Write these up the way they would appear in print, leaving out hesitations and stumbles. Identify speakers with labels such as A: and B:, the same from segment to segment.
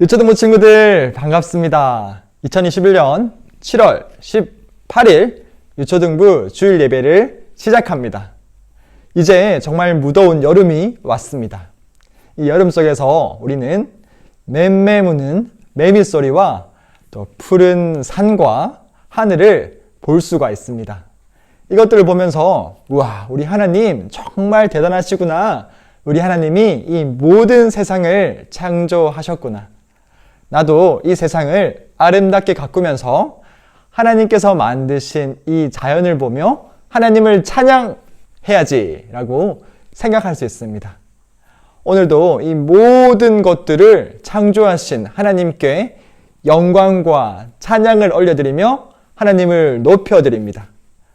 A: 유초등부 친구들 반갑습니다. 2021년 7월 18일 유초등부 주일 예배를 시작합니다. 이제 정말 무더운 여름이 왔습니다. 이 여름 속에서 우리는 맴매 무는 매미 소리와 또 푸른 산과 하늘을 볼 수가 있습니다. 이것들을 보면서 우와, 우리 하나님 정말 대단하시구나. 우리 하나님이 이 모든 세상을 창조하셨구나. 나도 이 세상을 아름답게 가꾸면서 하나님께서 만드신 이 자연을 보며 하나님을 찬양해야지 라고 생각할 수 있습니다. 오늘도 이 모든 것들을 창조하신 하나님께 영광과 찬양을 올려드리며 하나님을 높여드립니다.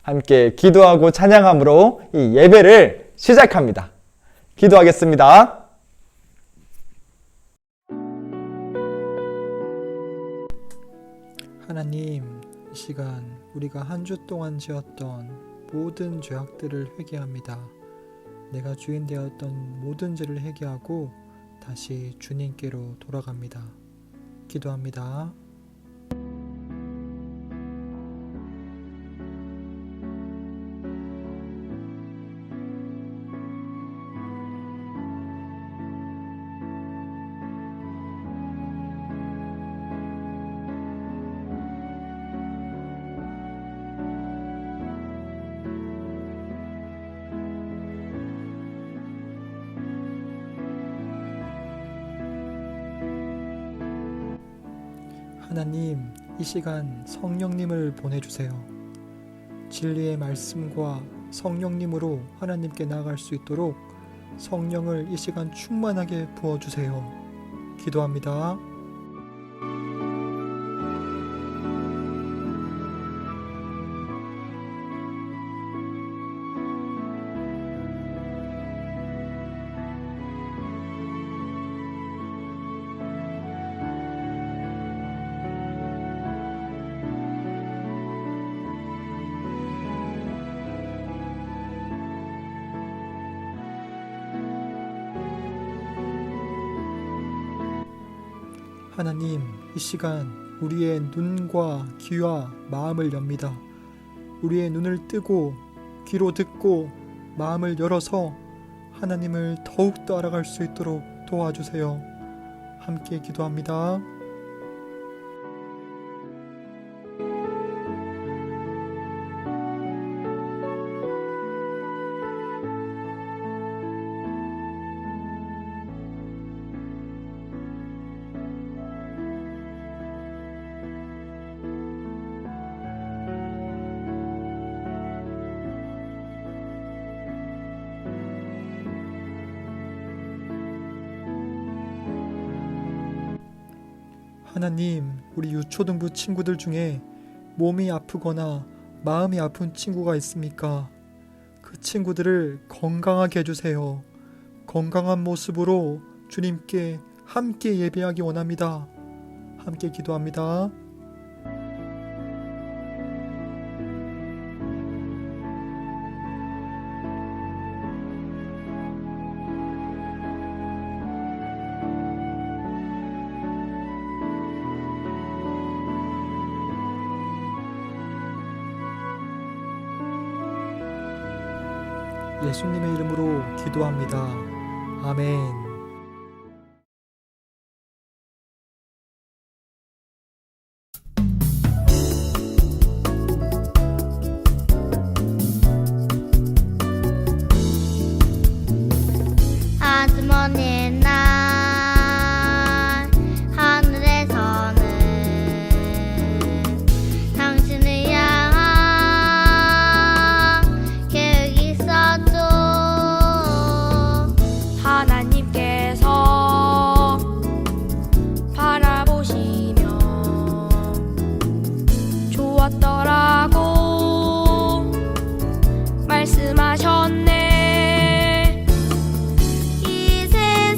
A: 함께 기도하고 찬양함으로 이 예배를 시작합니다. 기도하겠습니다.
B: 하나님, 이 시간 우리가 한 주 동안 지었던 모든 죄악들을 회개합니다. 내가 주인 되었던 모든 죄를 회개하고 다시 주님께로 돌아갑니다. 기도합니다. 하나님, 이 시간 성령님을 보내주세요. 진리의 말씀과 성령님으로 하나님께 나아갈 수 있도록 성령을 이 시간 충만하게 부어주세요. 기도합니다. 하나님, 이 시간 우리의 눈과 귀와 마음을 엽니다. 우리의 눈을 뜨고 귀로 듣고 마음을 열어서 하나님을 더욱더 알아갈 수 있도록 도와주세요. 함께 기도합니다. 하나님, 우리 유초등부 친구들 중에 몸이 아프거나 마음이 아픈 친구가 있습니까? 그 친구들을 건강하게 해주세요. 건강한 모습으로 주님께 함께 예배하기 원합니다. 함께 기도합니다. 예수님의 이름으로 기도합니다. 아멘.
C: 아주머니의 날 하늘에서는 당신을 향한 계획이 있었죠.
D: 하나님께서 바라보시며 좋았더라고 말씀하셨네.
C: 이 세상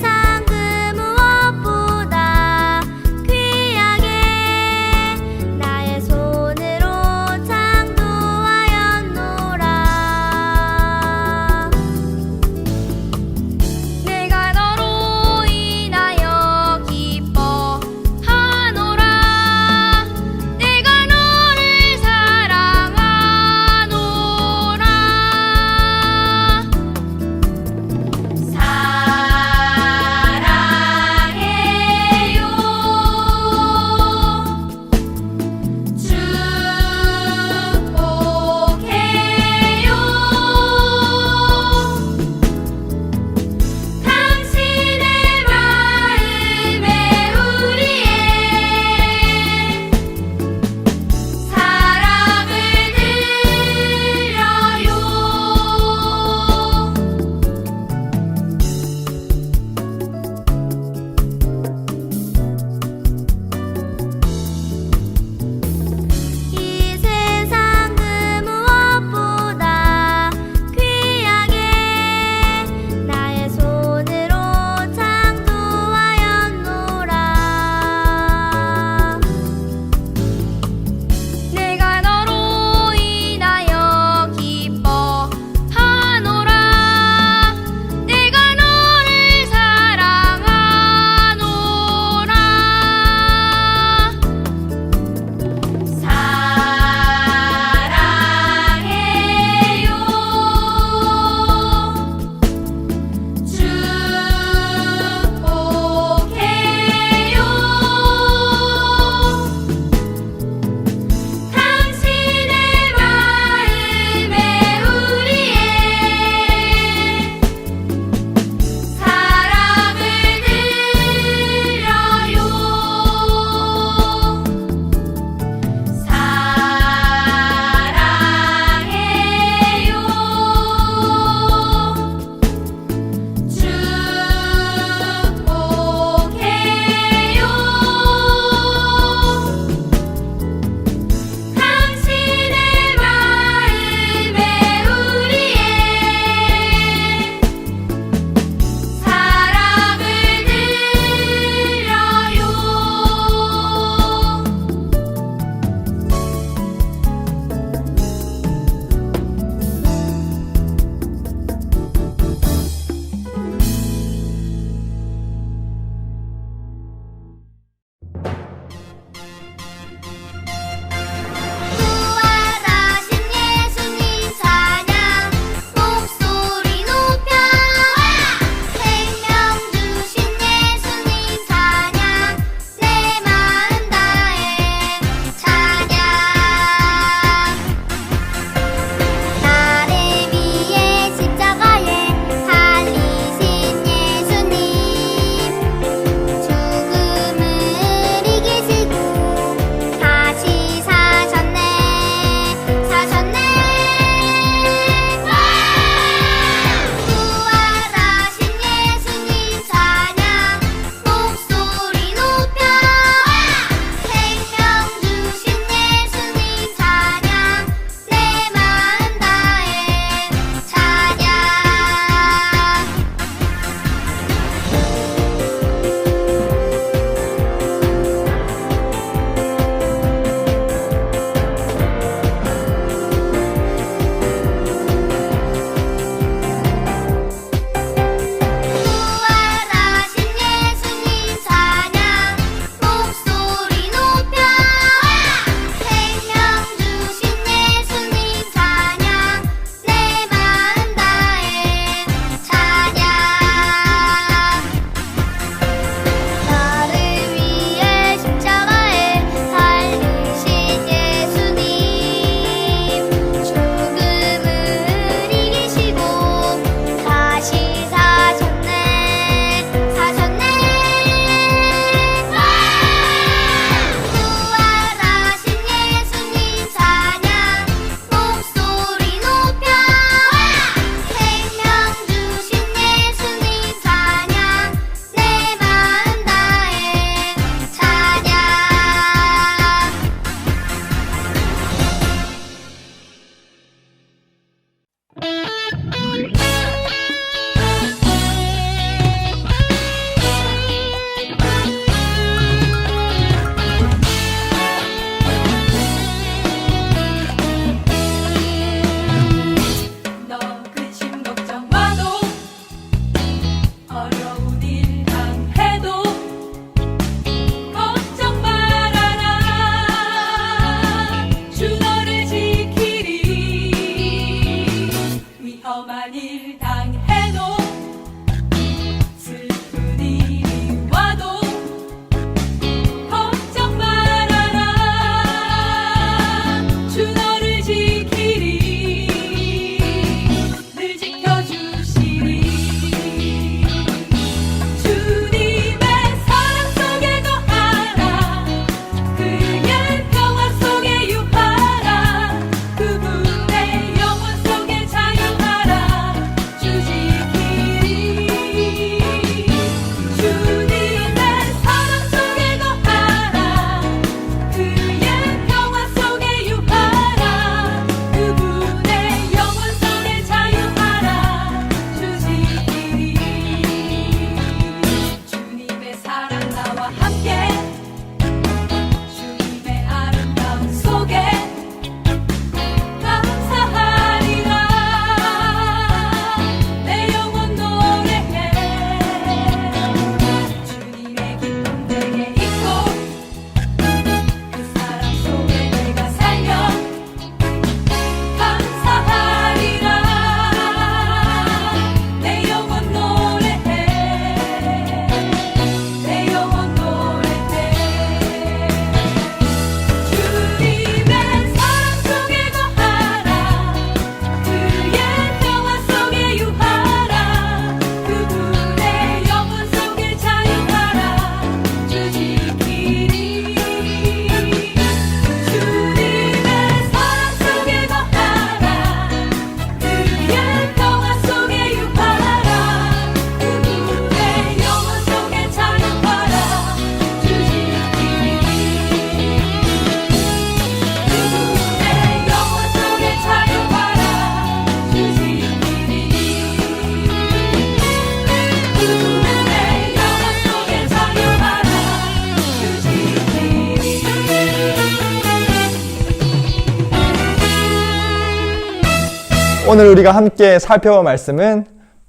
A: 오늘 우리가 함께 살펴볼 말씀은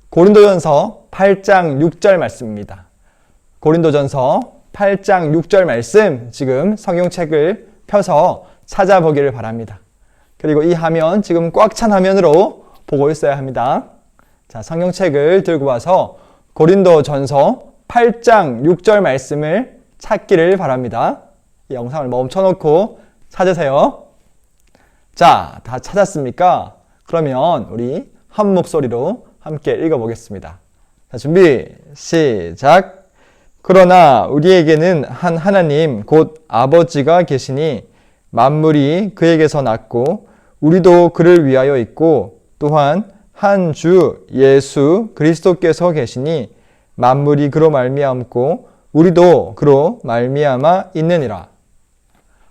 A: 고린도전서 8장 6절 말씀입니다. 고린도전서 8장 6절 말씀 지금 성경책을 펴서 찾아보기를 바랍니다. 그리고 이 화면 지금 꽉 찬 화면으로 보고 있어야 합니다. 자, 성경책을 들고 와서 고린도전서 8장 6절 말씀을 찾기를 바랍니다. 이 영상을 멈춰놓고 찾으세요. 자, 다 찾았습니까? 그러면 우리 한 목소리로 함께 읽어보겠습니다. 자, 준비, 시작! 그러나 우리에게는 한 하나님 곧 아버지가 계시니 만물이 그에게서 났고 우리도 그를 위하여 있고 또한 한 주 예수 그리스도께서 계시니 만물이 그로 말미암고 우리도 그로 말미암아 있느니라.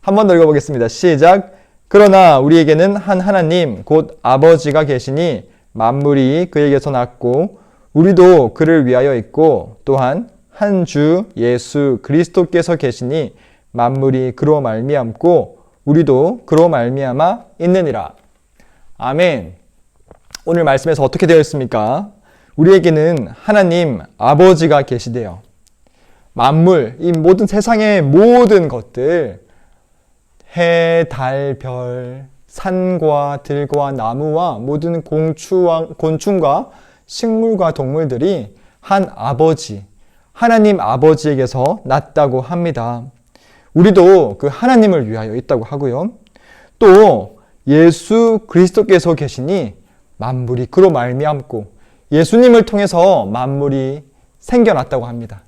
A: 한 번 더 읽어보겠습니다. 시작! 그러나 우리에게는 한 하나님 곧 아버지가 계시니 만물이 그에게서 났고 우리도 그를 위하여 있고 또한 한 주 예수 그리스도께서 계시니 만물이 그로 말미암고 우리도 그로 말미암아 있느니라. 아멘. 오늘 말씀에서 어떻게 되어 있습니까? 우리에게는 하나님 아버지가 계시대요. 만물, 이 모든 세상의 모든 것들, 해, 달, 별, 산과 들과 나무와 모든 곤충과 식물과 동물들이 한 아버지, 하나님 아버지에게서 났다고 합니다. 우리도 그 하나님을 위하여 있다고 하고요. 또 예수 그리스도께서 계시니 만물이 그로 말미암고 예수님을 통해서 만물이 생겨났다고 합니다.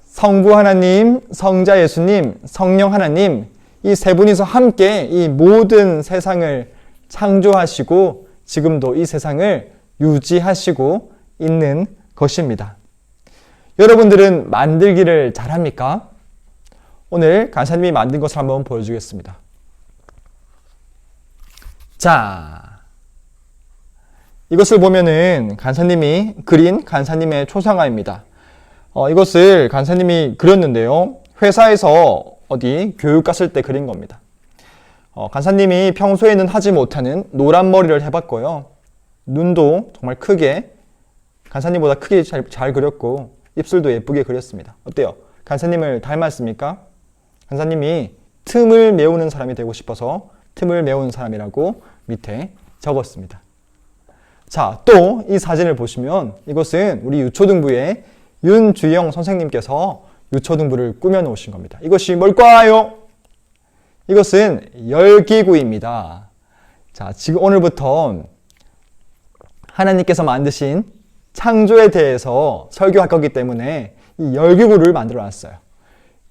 A: 성부 하나님, 성자 예수님, 성령 하나님, 이 세 분이서 함께 이 모든 세상을 창조하시고 지금도 이 세상을 유지하시고 있는 것입니다. 여러분들은 만들기를 잘합니까? 오늘 간사님이 만든 것을 한번 보여주겠습니다. 자, 이것을 보면은 간사님이 그린 간사님의 초상화입니다. 이것을 간사님이 그렸는데요. 회사에서 어디 교육 갔을 때 그린 겁니다. 간사님이 평소에는 하지 못하는 노란 머리를 해봤고요. 눈도 정말 크게, 간사님보다 크게 잘 그렸고 입술도 예쁘게 그렸습니다. 어때요? 간사님을 닮았습니까? 간사님이 틈을 메우는 사람이 되고 싶어서 틈을 메우는 사람이라고 밑에 적었습니다. 자, 또 이 사진을 보시면 이것은 우리 유초등부의 윤주영 선생님께서 유초등부를 꾸며 놓으신 겁니다. 이것이 뭘까요? 이것은 열기구입니다. 자, 지금 오늘부터 하나님께서 만드신 창조에 대해서 설교할 거기 때문에 이 열기구를 만들어 놨어요.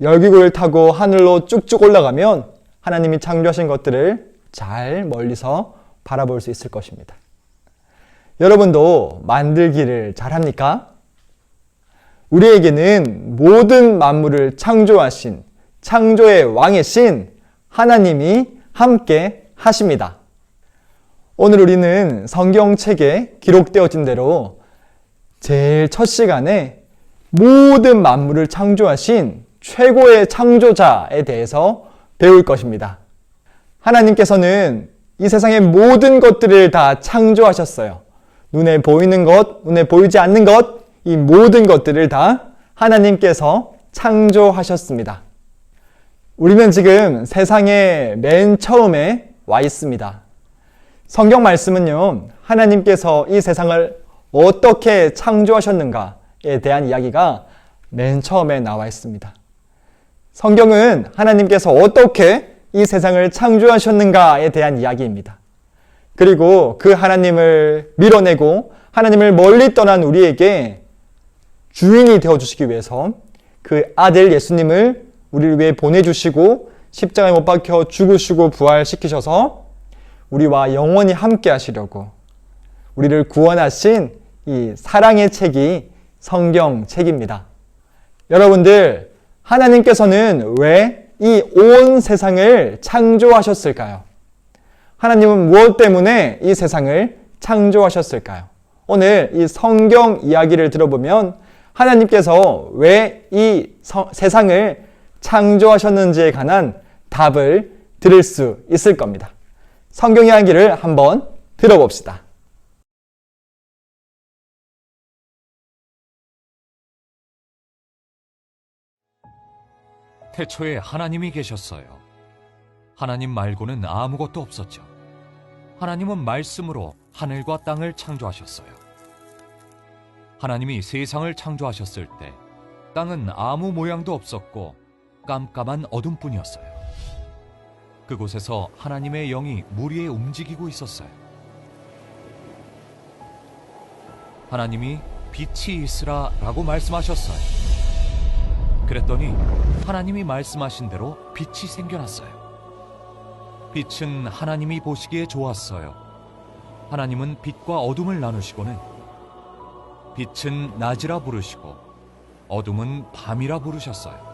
A: 열기구를 타고 하늘로 쭉쭉 올라가면 하나님이 창조하신 것들을 잘 멀리서 바라볼 수 있을 것입니다. 여러분도 만들기를 잘합니까? 우리에게는 모든 만물을 창조하신 창조의 왕이신 하나님이 함께 하십니다. 오늘 우리는 성경책에 기록되어진 대로 제일 첫 시간에 모든 만물을 창조하신 최고의 창조자에 대해서 배울 것입니다. 하나님께서는 이 세상의 모든 것들을 다 창조하셨어요. 눈에 보이는 것, 눈에 보이지 않는 것, 이 모든 것들을 다 하나님께서 창조하셨습니다. 우리는 지금 세상의 맨 처음에 와 있습니다. 성경 말씀은요, 하나님께서 이 세상을 어떻게 창조하셨는가에 대한 이야기가 맨 처음에 나와 있습니다. 성경은 하나님께서 어떻게 이 세상을 창조하셨는가에 대한 이야기입니다. 그리고 그 하나님을 밀어내고 하나님을 멀리 떠난 우리에게 주인이 되어주시기 위해서 그 아들 예수님을 우리를 위해 보내주시고 십자가에 못 박혀 죽으시고 부활시키셔서 우리와 영원히 함께 하시려고 우리를 구원하신 이 사랑의 책이 성경책입니다. 여러분들, 하나님께서는 왜 이 온 세상을 창조하셨을까요? 하나님은 무엇 때문에 이 세상을 창조하셨을까요? 오늘 이 성경 이야기를 들어보면 하나님께서 왜 이 세상을 창조하셨는지에 관한 답을 들을 수 있을 겁니다. 성경 이야기를 한번 들어봅시다.
D: 태초에 하나님이 계셨어요. 하나님 말고는 아무것도 없었죠. 하나님은 말씀으로 하늘과 땅을 창조하셨어요. 하나님이 세상을 창조하셨을 때 땅은 아무 모양도 없었고 깜깜한 어둠뿐이었어요. 그곳에서 하나님의 영이 물 위에 움직이고 있었어요. 하나님이 빛이 있으라 라고 말씀하셨어요. 그랬더니 하나님이 말씀하신 대로 빛이 생겨났어요. 빛은 하나님이 보시기에 좋았어요. 하나님은 빛과 어둠을 나누시고는 빛은 낮이라 부르시고 어둠은 밤이라 부르셨어요.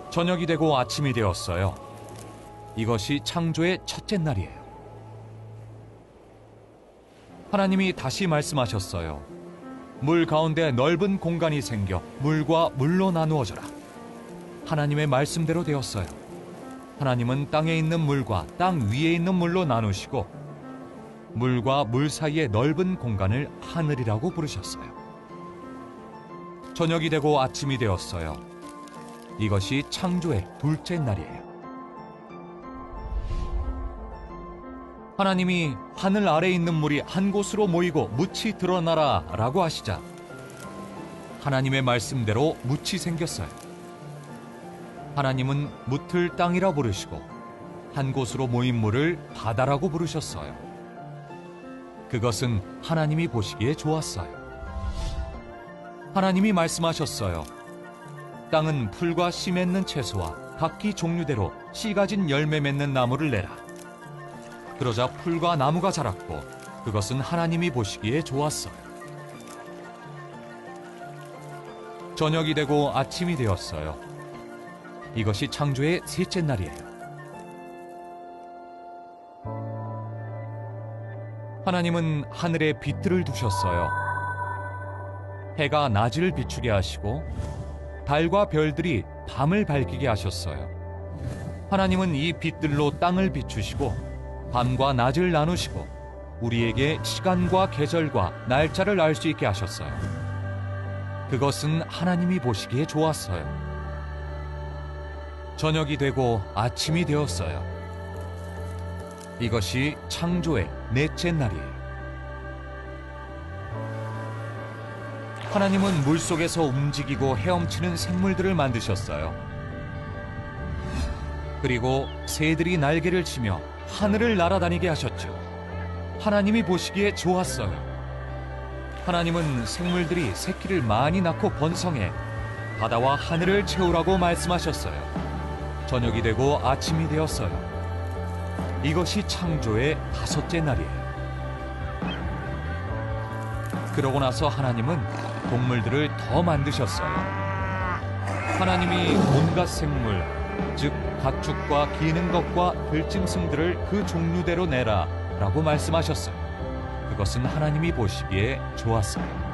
D: 저녁이 되고 아침이 되었어요. 이것이 창조의 첫째 날이에요. 하나님이 다시 말씀하셨어요. 물 가운데 넓은 공간이 생겨 물과 물로 나누어져라. 하나님의 말씀대로 되었어요. 하나님은 땅에 있는 물과 땅 위에 있는 물로 나누시고 물과 물 사이의 넓은 공간을 하늘이라고 부르셨어요. 저녁이 되고 아침이 되었어요. 이것이 창조의 둘째 날이에요. 하나님이 하늘 아래에 있는 물이 한 곳으로 모이고 묻이 드러나라 라고 하시자 하나님의 말씀대로 묻이 생겼어요. 하나님은 묻을 땅이라 부르시고 한 곳으로 모인 물을 바다라고 부르셨어요. 그것은 하나님이 보시기에 좋았어요. 하나님이 말씀하셨어요. 땅은 풀과 씨 맺는 채소와 각기 종류대로 씨 가진 열매 맺는 나무를 내라. 그러자 풀과 나무가 자랐고 그것은 하나님이 보시기에 좋았어요. 저녁이 되고 아침이 되었어요. 이것이 창조의 셋째 날이에요. 하나님은 하늘에 빛들을 두셨어요. 해가 낮을 비추게 하시고 달과 별들이 밤을 밝히게 하셨어요. 하나님은 이 빛들로 땅을 비추시고 밤과 낮을 나누시고 우리에게 시간과 계절과 날짜를 알 수 있게 하셨어요. 그것은 하나님이 보시기에 좋았어요. 저녁이 되고 아침이 되었어요. 이것이 창조의 넷째 날이에요. 하나님은 물속에서 움직이고 헤엄치는 생물들을 만드셨어요. 그리고 새들이 날개를 치며 하늘을 날아다니게 하셨죠. 하나님이 보시기에 좋았어요. 하나님은 생물들이 새끼를 많이 낳고 번성해 바다와 하늘을 채우라고 말씀하셨어요. 저녁이 되고 아침이 되었어요. 이것이 창조의 다섯째 날이에요. 그러고 나서 하나님은 동물들을 더 만드셨어요. 하나님이 온갖 생물, 즉 가축과 기는 것과 들짐승들을 그 종류대로 내라 라고 말씀하셨어요. 그것은 하나님이 보시기에 좋았어요.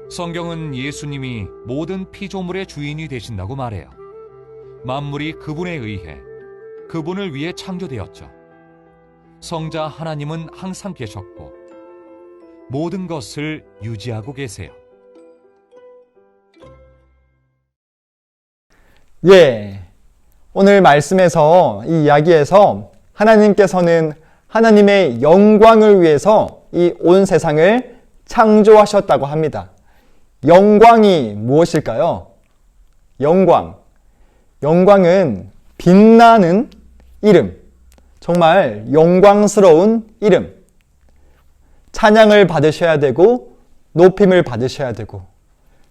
D: 성경은 예수님이 모든 피조물의 주인이 되신다고 말해요. 만물이 그분에 의해 그분을 위해 창조되었죠. 성자 하나님은 항상 계셨고 모든 것을 유지하고 계세요.
A: 예, 오늘 말씀에서 이 이야기에서 하나님께서는 하나님의 영광을 위해서 이 온 세상을 창조하셨다고 합니다. 영광이 무엇일까요? 영광은 빛나는 이름, 정말 영광스러운 이름. 찬양을 받으셔야 되고 높임을 받으셔야 되고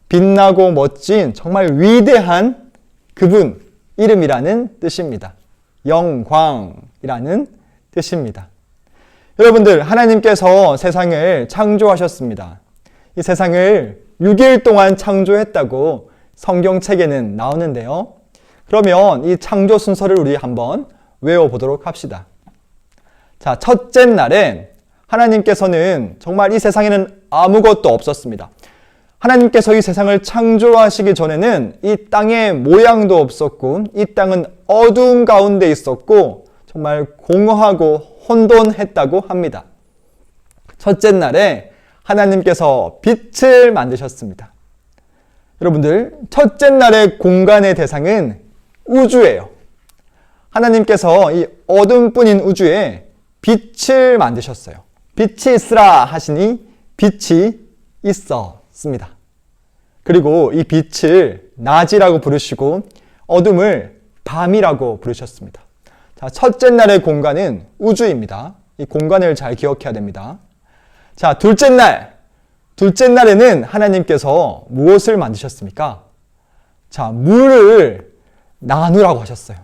A: 빛나고 멋진 정말 위대한 그분 이름이라는 뜻입니다. 영광이라는 뜻입니다. 여러분들, 하나님께서 세상을 창조하셨습니다. 이 세상을 6일 동안 창조했다고 성경책에는 나오는데요. 그러면 이 창조 순서를 우리 한번 외워보도록 합시다. 자, 첫째 날엔 하나님께서는 정말 이 세상에는 아무것도 없었습니다. 하나님께서 이 세상을 창조하시기 전에는 이 땅에 모양도 없었고 이 땅은 어두운 가운데 있었고 정말 공허하고 혼돈했다고 합니다. 첫째 날에 하나님께서 빛을 만드셨습니다. 여러분들, 첫째 날의 공간의 대상은 우주예요. 하나님께서 이 어둠뿐인 우주에 빛을 만드셨어요. 빛이 있으라 하시니 빛이 있었습니다. 그리고 이 빛을 낮이라고 부르시고 어둠을 밤이라고 부르셨습니다. 자, 첫째 날의 공간은 우주입니다. 이 공간을 잘 기억해야 됩니다. 자, 둘째 날에는 하나님께서 무엇을 만드셨습니까? 자, 물을 나누라고 하셨어요.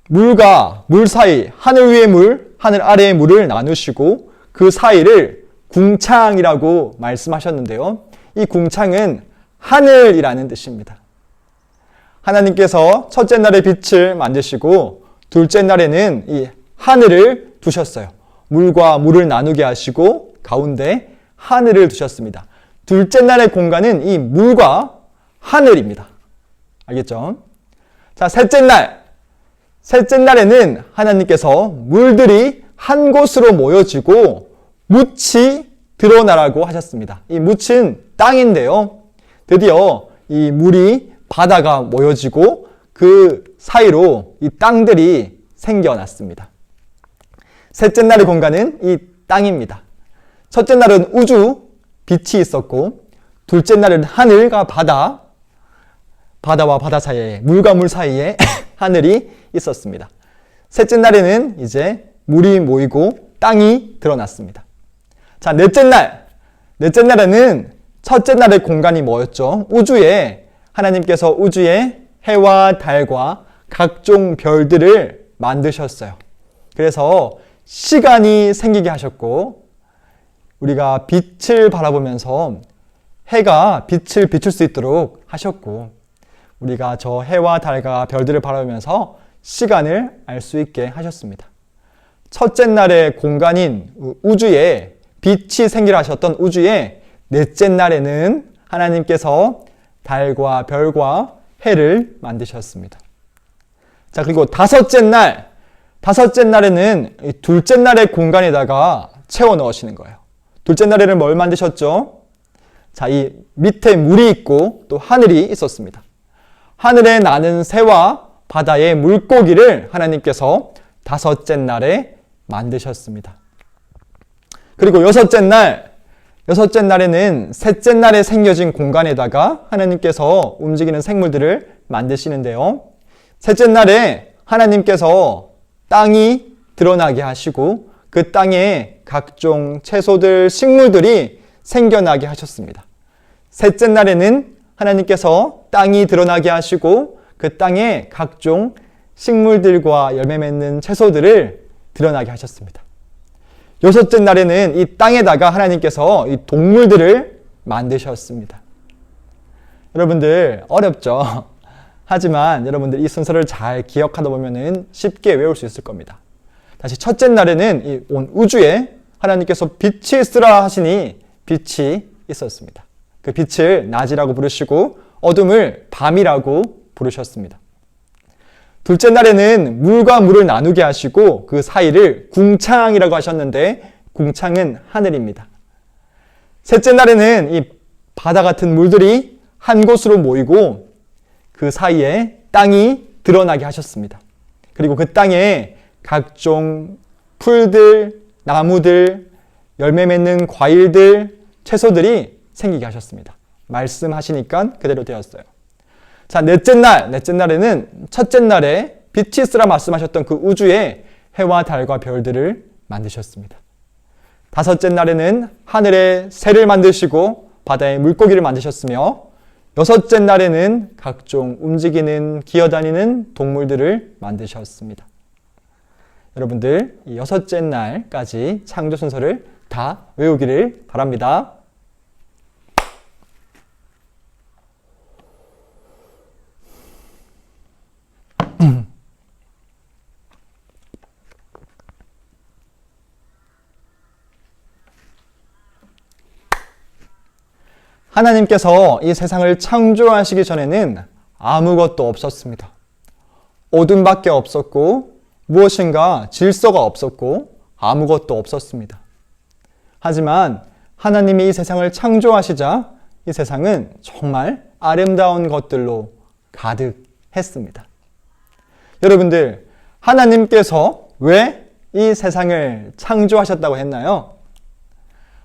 A: 물과 물 사이, 하늘 위의 물, 하늘 아래의 물을 나누시고 그 사이를 궁창이라고 말씀하셨는데요. 이 궁창은 하늘이라는 뜻입니다. 하나님께서 첫째 날에 빛을 만드시고 둘째 날에는 이 하늘을 두셨어요. 물과 물을 나누게 하시고 가운데 하늘을 두셨습니다. 둘째 날의 공간은 이 물과 하늘입니다. 알겠죠? 자, 셋째 날에는 하나님께서 물들이 한 곳으로 모여지고 묻이 드러나라고 하셨습니다. 이 묻은 땅인데요. 드디어 이 물이 바다가 모여지고 그 사이로 이 땅들이 생겨났습니다. 셋째 날의 공간은 이 땅입니다. 첫째 날은 우주, 빛이 있었고 둘째 날은 하늘과 바다, 바다와 바다 사이에, 물과 물 사이에 하늘이 있었습니다. 셋째 날에는 이제 물이 모이고 땅이 드러났습니다. 자, 넷째 날에는 첫째 날의 공간이 뭐였죠? 우주에 하나님께서 우주에 해와 달과 각종 별들을 만드셨어요. 그래서 시간이 생기게 하셨고 우리가 빛을 바라보면서 해가 빛을 비출 수 있도록 하셨고 우리가 저 해와 달과 별들을 바라보면서 시간을 알 수 있게 하셨습니다. 첫째 날의 공간인 우주에 빛이 생기라 하셨던 우주에 넷째 날에는 하나님께서 달과 별과 해를 만드셨습니다. 자, 그리고 다섯째 날에는 둘째 날의 공간에다가 채워 넣으시는 거예요. 둘째 날에는 뭘 만드셨죠? 자, 이 밑에 물이 있고 또 하늘이 있었습니다. 하늘에 나는 새와 바다의 물고기를 하나님께서 다섯째 날에 만드셨습니다. 그리고 여섯째 날에는 셋째 날에 생겨진 공간에다가 하나님께서 움직이는 생물들을 만드시는데요. 셋째 날에 하나님께서 땅이 드러나게 하시고 그 땅에 각종 채소들, 식물들이 생겨나게 하셨습니다. 셋째 날에는 하나님께서 땅이 드러나게 하시고 그 땅에 각종 식물들과 열매 맺는 채소들을 드러나게 하셨습니다. 여섯째 날에는 이 땅에다가 하나님께서 이 동물들을 만드셨습니다. 여러분들 어렵죠? 하지만 여러분들 이 순서를 잘 기억하다 보면은 쉽게 외울 수 있을 겁니다. 다시 첫째 날에는 이 온 우주에 하나님께서 빛이 있으라 하시니 빛이 있었습니다. 그 빛을 낮이라고 부르시고 어둠을 밤이라고 부르셨습니다. 둘째 날에는 물과 물을 나누게 하시고 그 사이를 궁창이라고 하셨는데 궁창은 하늘입니다. 셋째 날에는 이 바다 같은 물들이 한 곳으로 모이고 그 사이에 땅이 드러나게 하셨습니다. 그리고 그 땅에 각종 풀들, 나무들, 열매 맺는 과일들, 채소들이 생기게 하셨습니다. 말씀하시니까 그대로 되었어요. 자, 넷째 날에는 첫째 날에 빛이 있으라 말씀하셨던 그 우주에 해와 달과 별들을 만드셨습니다. 다섯째 날에는 하늘에 새를 만드시고 바다에 물고기를 만드셨으며 여섯째 날에는 각종 움직이는 기어다니는 동물들을 만드셨습니다. 여러분들 이 여섯째 날까지 창조 순서를 다 외우기를 바랍니다. 하나님께서 이 세상을 창조하시기 전에는 아무것도 없었습니다. 어둠밖에 없었고 무엇인가 질서가 없었고 아무것도 없었습니다. 하지만 하나님이 이 세상을 창조하시자 이 세상은 정말 아름다운 것들로 가득했습니다. 여러분들, 하나님께서 왜 이 세상을 창조하셨다고 했나요?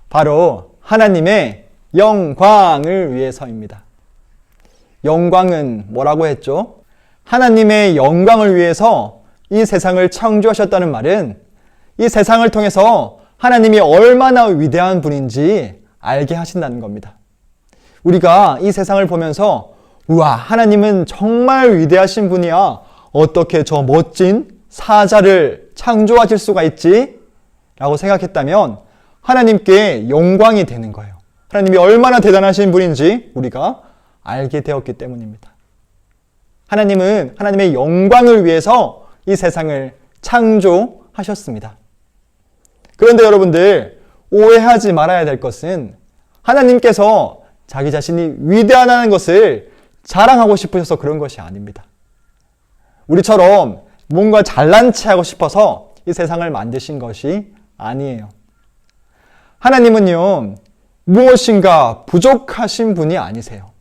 A: 바로 하나님의 영광을 위해서입니다. 영광은 뭐라고 했죠? 하나님의 영광을 위해서 이 세상을 창조하셨다는 말은 이 세상을 통해서 하나님이 얼마나 위대한 분인지 알게 하신다는 겁니다. 우리가 이 세상을 보면서 우와, 하나님은 정말 위대하신 분이야. 어떻게 저 멋진 사자를 창조하실 수가 있지? 라고 생각했다면 하나님께 영광이 되는 거예요. 하나님이 얼마나 대단하신 분인지 우리가 알게 되었기 때문입니다. 하나님은 하나님의 영광을 위해서 이 세상을 창조하셨습니다. 그런데 여러분들, 오해하지 말아야 될 것은 하나님께서 자기 자신이 위대하다는 것을 자랑하고 싶으셔서 그런 것이 아닙니다. 우리처럼 뭔가 잘난 체 하고 싶어서 이 세상을 만드신 것이 아니에요. 하나님은요, 무엇인가 부족하신 분이 아니세요.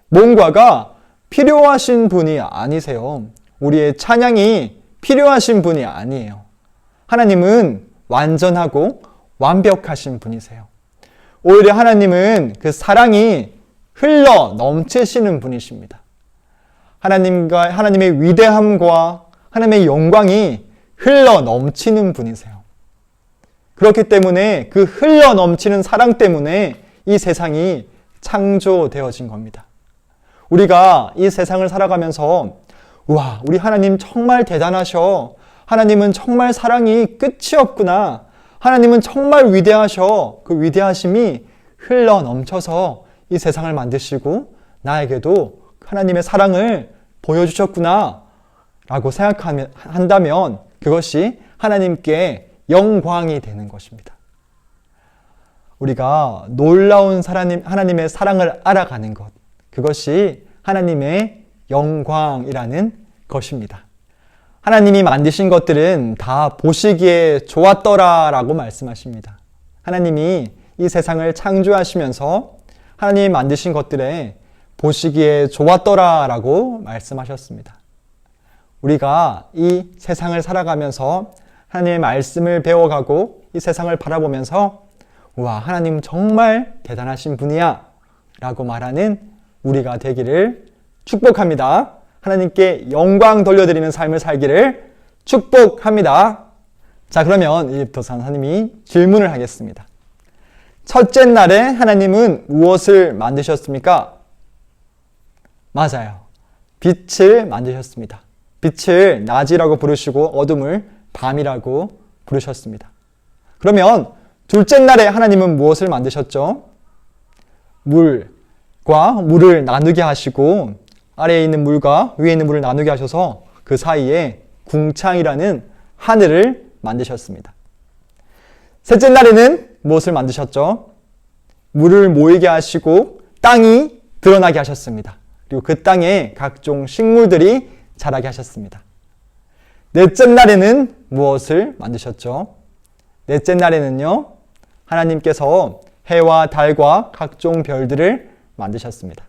A: 뭔가가 필요하신 분이 아니세요. 우리의 찬양이 필요하신 분이 아니에요. 하나님은 완전하고 완벽하신 분이세요. 오히려 하나님은 그 사랑이 흘러 넘치시는 분이십니다. 하나님의 위대함과 하나님의 영광이 흘러 넘치는 분이세요. 그렇기 때문에 그 흘러 넘치는 사랑 때문에 이 세상이 창조되어진 겁니다. 우리가 이 세상을 살아가면서 와, 우리 하나님 정말 대단하셔. 하나님은 정말 사랑이 끝이 없구나. 하나님은 정말 위대하셔. 그 위대하심이 흘러 넘쳐서 이 세상을 만드시고 나에게도 하나님의 사랑을 보여주셨구나 라고 생각한다면 그것이 하나님께 영광이 되는 것입니다. 우리가 놀라운 하나님의 사랑을 알아가는 것, 그것이 하나님의 영광이라는 것입니다. 하나님이 만드신 것들은 다 보시기에 좋았더라 라고 말씀하십니다. 하나님이 이 세상을 창조하시면서 하나님이 만드신 것들에 보시기에 좋았더라 라고 말씀하셨습니다. 우리가 이 세상을 살아가면서 하나님의 말씀을 배워가고 이 세상을 바라보면서 와, 하나님 정말 대단하신 분이야 라고 말하는 우리가 되기를 축복합니다. 하나님께 영광 돌려드리는 삶을 살기를 축복합니다. 자, 그러면 이제부터 선생님이 질문을 하겠습니다. 첫째 날에 하나님은 무엇을 만드셨습니까? 맞아요. 빛을 만드셨습니다. 빛을 낮이라고 부르시고 어둠을 밤이라고 부르셨습니다. 그러면 둘째 날에 하나님은 무엇을 만드셨죠? 물과 물을 나누게 하시고 아래에 있는 물과 위에 있는 물을 나누게 하셔서 그 사이에 궁창이라는 하늘을 만드셨습니다. 셋째 날에는 무엇을 만드셨죠? 물을 모이게 하시고 땅이 드러나게 하셨습니다. 그리고 그 땅에 각종 식물들이 자라게 하셨습니다. 넷째 날에는 무엇을 만드셨죠? 넷째 날에는요, 하나님께서 해와 달과 각종 별들을 만드셨습니다.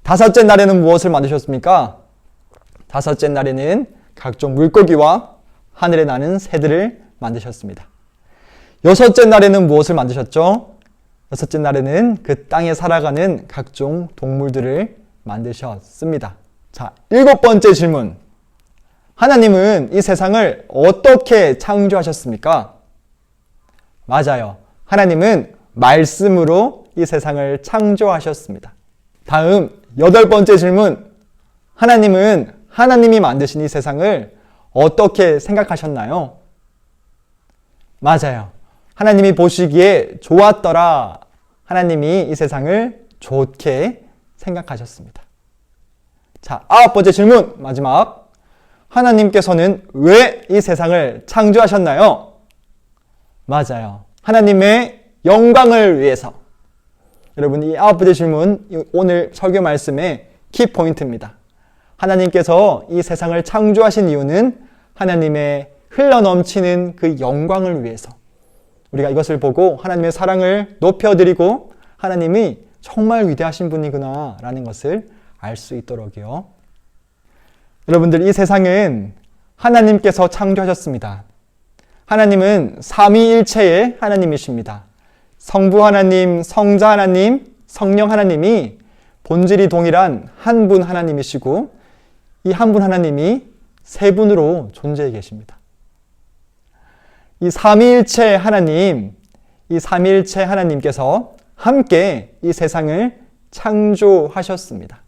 A: 다섯째 날에는 무엇을 만드셨습니까? 다섯째 날에는 각종 물고기와 하늘에 나는 새들을 만드셨습니다. 여섯째 날에는 무엇을 만드셨죠? 여섯째 날에는 그 땅에 살아가는 각종 동물들을 만드셨습니다. 자, 일곱 번째 질문. 하나님은 이 세상을 어떻게 창조하셨습니까? 맞아요. 하나님은 말씀으로 이 세상을 창조하셨습니다. 다음 여덟 번째 질문. 하나님은 하나님이 만드신 이 세상을 어떻게 생각하셨나요? 맞아요. 하나님이 보시기에 좋았더라. 하나님이 이 세상을 좋게 생각하셨습니다. 자, 아홉 번째 질문, 마지막. 하나님께서는 왜 이 세상을 창조하셨나요? 맞아요. 하나님의 영광을 위해서. 여러분, 이 9번째 질문, 오늘 설교 말씀의 키포인트입니다. 하나님께서 이 세상을 창조하신 이유는 하나님의 흘러넘치는 그 영광을 위해서, 우리가 이것을 보고 하나님의 사랑을 높여드리고 하나님이 정말 위대하신 분이구나 라는 것을 알 수 있도록요. 여러분들, 이 세상은 하나님께서 창조하셨습니다. 하나님은 삼위일체의 하나님이십니다. 성부 하나님, 성자 하나님, 성령 하나님이 본질이 동일한 한 분 하나님이시고 이 한 분 하나님이 세 분으로 존재해 계십니다. 이 삼위일체 하나님, 이 삼위일체 하나님께서 함께 이 세상을 창조하셨습니다.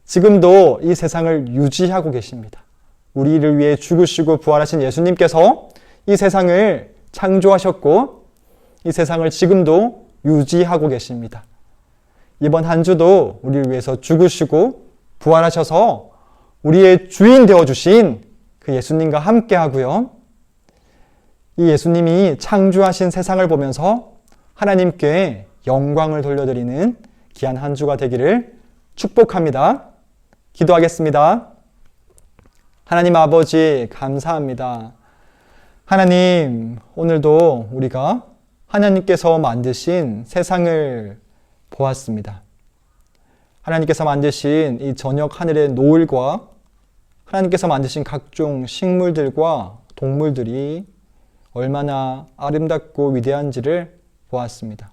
A: 지금도 이 세상을 유지하고 계십니다. 우리를 위해 죽으시고 부활하신 예수님께서 이 세상을 창조하셨고 이 세상을 지금도 유지하고 계십니다. 이번 한 주도 우리를 위해서 죽으시고 부활하셔서 우리의 주인 되어주신 그 예수님과 함께 하고요. 이 예수님이 창조하신 세상을 보면서 하나님께 영광을 돌려드리는 귀한 한 주가 되기를 축복합니다. 기도하겠습니다. 하나님 아버지, 감사합니다. 하나님, 오늘도 우리가 하나님께서 만드신 세상을 보았습니다. 하나님께서 만드신 이 저녁 하늘의 노을과 하나님께서 만드신 각종 식물들과 동물들이 얼마나 아름답고 위대한지를 보았습니다.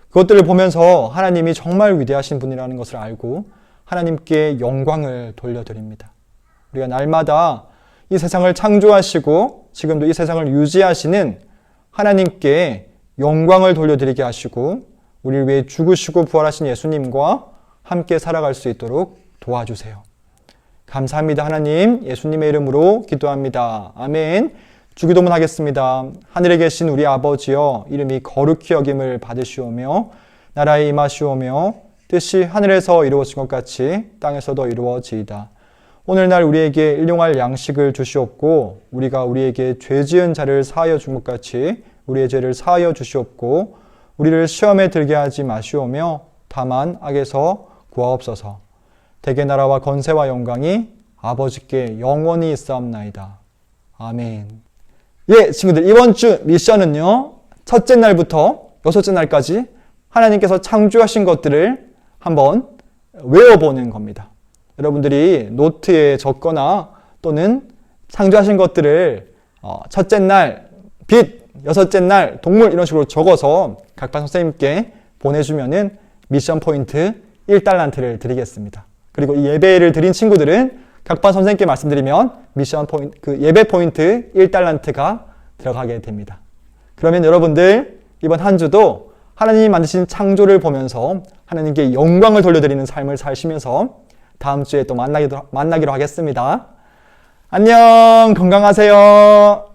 A: 그것들을 보면서 하나님이 정말 위대하신 분이라는 것을 알고 하나님께 영광을 돌려드립니다. 우리가 날마다 이 세상을 창조하시고 지금도 이 세상을 유지하시는 하나님께 영광을 돌려드리게 하시고 우리를 위해 죽으시고 부활하신 예수님과 함께 살아갈 수 있도록 도와주세요. 감사합니다. 하나님, 예수님의 이름으로 기도합니다. 아멘. 주기도문 하겠습니다. 하늘에 계신 우리 아버지여, 이름이 거룩히 여김을 받으시오며 나라에 임하시오며 뜻이 하늘에서 이루어진 것 같이 땅에서도 이루어지이다. 오늘날 우리에게 일용할 양식을 주시옵고 우리가 우리에게 죄 지은 자를 사하여 준 것 같이 우리의 죄를 사하여 주시옵고 우리를 시험에 들게 하지 마시오며 다만 악에서 구하옵소서. 대개 나라와 권세와 영광이 아버지께 영원히 있사옵나이다. 아멘. 예, 친구들, 이번 주 미션은요, 첫째 날부터 여섯째 날까지 하나님께서 창조하신 것들을 한번 외워보는 겁니다. 여러분들이 노트에 적거나 또는 창조하신 것들을 첫째 날 빛, 여섯째 날 동물 이런 식으로 적어서 각반 선생님께 보내주면은 미션 포인트 1달란트를 드리겠습니다. 그리고 이 예배를 드린 친구들은 각반 선생님께 말씀드리면 미션 포인트, 그 예배 포인트 1달란트가 들어가게 됩니다. 그러면 여러분들 이번 한 주도 하나님이 만드신 창조를 보면서 하나님께 영광을 돌려드리는 삶을 사시면서 다음 주에 또 만나기로 하겠습니다. 안녕, 건강하세요.